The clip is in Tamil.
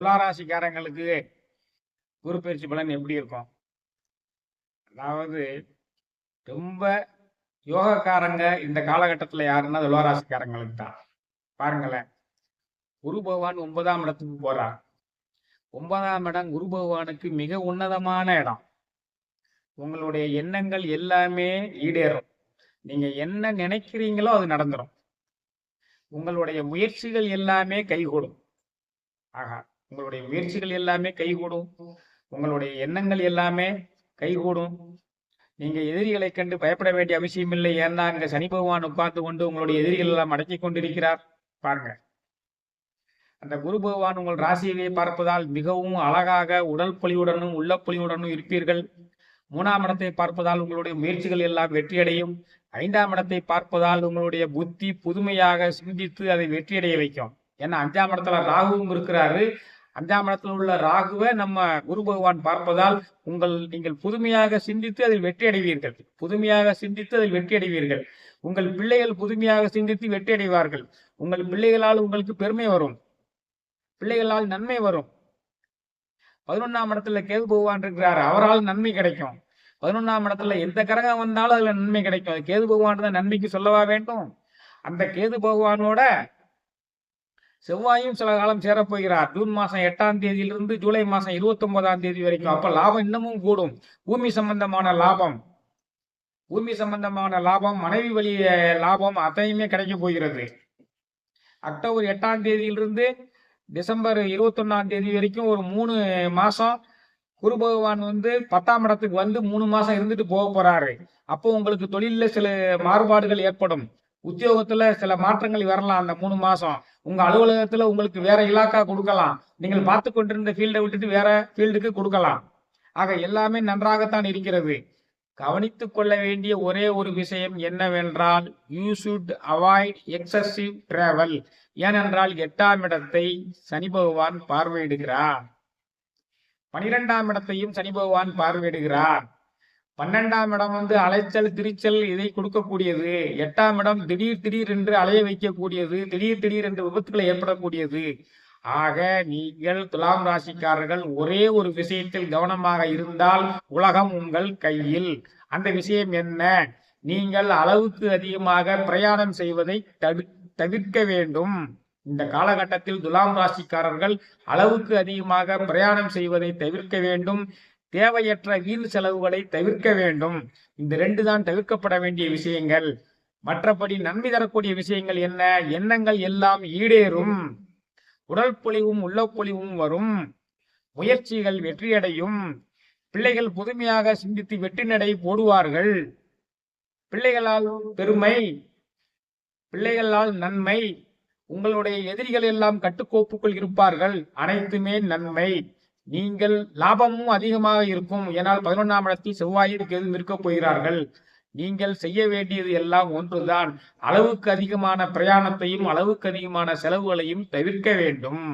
துளாராசிக்காரங்களுக்கு குரு பயிற்சி பலன் எப்படி இருக்கும்? அதாவது ரொம்ப யோகக்காரங்க இந்த காலகட்டத்தில் யாருன்னா துளாராசிக்காரங்களுக்கு தான். பாருங்களேன், குரு பகவான் 9ஆம் இடத்துக்கு போறார். 9ஆம் இடம் குரு பகவானுக்கு மிக உன்னதமான இடம். உங்களுடைய எண்ணங்கள் எல்லாமே ஈடேறும். நீங்க என்ன நினைக்கிறீங்களோ அது நடந்துடும். உங்களுடைய முயற்சிகள் எல்லாமே கைகூடும். ஆகா, உங்களுடைய முயற்சிகள் எல்லாமே கைகூடும். உங்களுடைய எண்ணங்கள் எல்லாமே கைகூடும். நீங்க எதிரிகளை கண்டு பயப்பட வேண்டிய அவசியம் இல்லை. ஏன்னா அங்க சனி பகவான் உட்கார்ந்து கொண்டு உங்களுடைய எதிரிகள் எல்லாம் அடக்கி கொண்டிருக்கிறார். பாருங்க, அந்த குரு பகவான் உங்கள் ராசியை பார்ப்பதால் மிகவும் அழகாக உடல் பொலிவுடனும் உள்ள பொலிவுடனும் இருப்பீர்கள். 3ஆம் இடத்தை பார்ப்பதால் உங்களுடைய முயற்சிகள் எல்லாம் வெற்றியடையும். 5ஆம் இடத்தை பார்ப்பதால் உங்களுடைய புத்தி புதுமையாக சிந்தித்து அதை வெற்றியடைய வைக்கும். ஏன்னா 5ஆம் இடத்துல ராகுவும் இருக்கிறாரு. 5ஆம் இடத்தில் உள்ள ராகுவை நம்ம குரு பகவான் பார்ப்பதால் நீங்கள் புதுமையாக சிந்தித்து அதில் வெற்றி அடைவீர்கள். புதுமையாக சிந்தித்து அதில் வெற்றி அடைவீர்கள். உங்கள் பிள்ளைகள் புதுமையாக சிந்தித்து வெற்றி அடைவார்கள். உங்கள் பிள்ளைகளால் உங்களுக்கு பெருமை வரும். பிள்ளைகளால் நன்மை வரும். 11ஆம் இடத்துல கேது பகவான் இருக்கிறார். அவரால் நன்மை கிடைக்கும். 11ஆம் இடத்துல எந்த கிரகம் வந்தாலும் அதுல நன்மை கிடைக்கும். கேது பகவான் தான் நன்மைக்கு சொல்லவா வேண்டும். அந்த கேது பகவானோட செவ்வாயும் சில காலம் சேரப்போகிறார். ஜூன் மாசம் 8ஆம் தேதியிலிருந்து ஜூலை மாசம் 29ஆம் தேதி வரைக்கும். அப்ப லாபம் இன்னமும் கூடும். பூமி சம்பந்தமான லாபம், பூமி சம்பந்தமான லாபம், மனைவி வழி லாபம் அத்தனையுமே கிடைக்க போகிறது. அக்டோபர் 8ஆம் தேதியிலிருந்து டிசம்பர் 21ஆம் தேதி வரைக்கும் ஒரு 3 மாசம் குரு பகவான் 10ஆம் இடத்துக்கு 3 மாசம் இருந்துட்டு போக போறாரு. அப்போ உங்களுக்கு தொழில சில மாறுபாடுகள் ஏற்படும். உத்தியோகத்துல சில மாற்றங்கள் வரலாம். அந்த 3 மாசம் உங்க அலுவலகத்துல உங்களுக்கு வேற இலாக்கா கொடுக்கலாம். நீங்கள் பார்த்து கொண்டிருந்த ஃபீல்டை விட்டுட்டு வேற ஃபீல்டுக்கு கொடுக்கலாம். ஆக எல்லாமே நன்றாகத்தான் இருக்கிறது. கவனித்துக் கொள்ள வேண்டிய ஒரே ஒரு விஷயம் என்னவென்றால், you should avoid excessive travel. ஏனென்றால் 8ஆம் இடத்தை சனி பகவான் பார்வையிடுகிறார். 12ஆம் இடத்தையும் சனி பகவான் பார்வையிடுகிறார். 12ஆம் இடம் அலைச்சல் திரிச்சல் இதை கொடுக்கக்கூடியது. 8ஆம் இடம் திடீர் என்று அலைய வைக்கக்கூடியது. திடீர் என்று விபத்துக்களை ஏற்படக்கூடியது. ஆக நீங்கள் துலாம் ராசிக்காரர்கள் ஒரே ஒரு விஷயத்தில் கவனமாக இருந்தால் உலகம் உங்கள் கையில். அந்த விஷயம் என்ன? நீங்கள் அளவுக்கு அதிகமாக பிரயாணம் செய்வதை தவிர்க்க வேண்டும். இந்த காலகட்டத்தில் துலாம் ராசிக்காரர்கள் அளவுக்கு அதிகமாக பிரயாணம் செய்வதை தவிர்க்க வேண்டும். தேவையற்ற வீண் செலவுகளை தவிர்க்க வேண்டும். இந்த 2 தான் தவிர்க்கப்பட வேண்டிய விஷயங்கள். மற்றபடி நன்மை தரக்கூடிய விஷயங்கள் என்ன? எண்ணங்கள் எல்லாம் ஈடேறும். உடல் பொலிவும் உள்ள பொலிவும் வரும். முயற்சிகள் வெற்றியடையும். பிள்ளைகள் புதுமையாக சிந்தித்து வெற்றி நடை போடுவார்கள். பிள்ளைகளால் பெருமை, பிள்ளைகளால் நன்மை. உங்களுடைய எதிரிகள் எல்லாம் கட்டுக்கோப்புக்குள் இருப்பார்கள். அனைத்துமே நன்மை. நீங்கள் லாபமும் அதிகமாக இருக்கும். ஏனால் 11ஆம் இடத்தில் செவ்வாயும் கேதுவும் இருக்க போகிறார்கள். நீங்கள் செய்ய வேண்டியது எல்லாம் ஒன்றுதான். அளவுக்கு அதிகமான பிரயாணத்தையும் அளவுக்கு அதிகமான செலவுகளையும் தவிர்க்க வேண்டும்.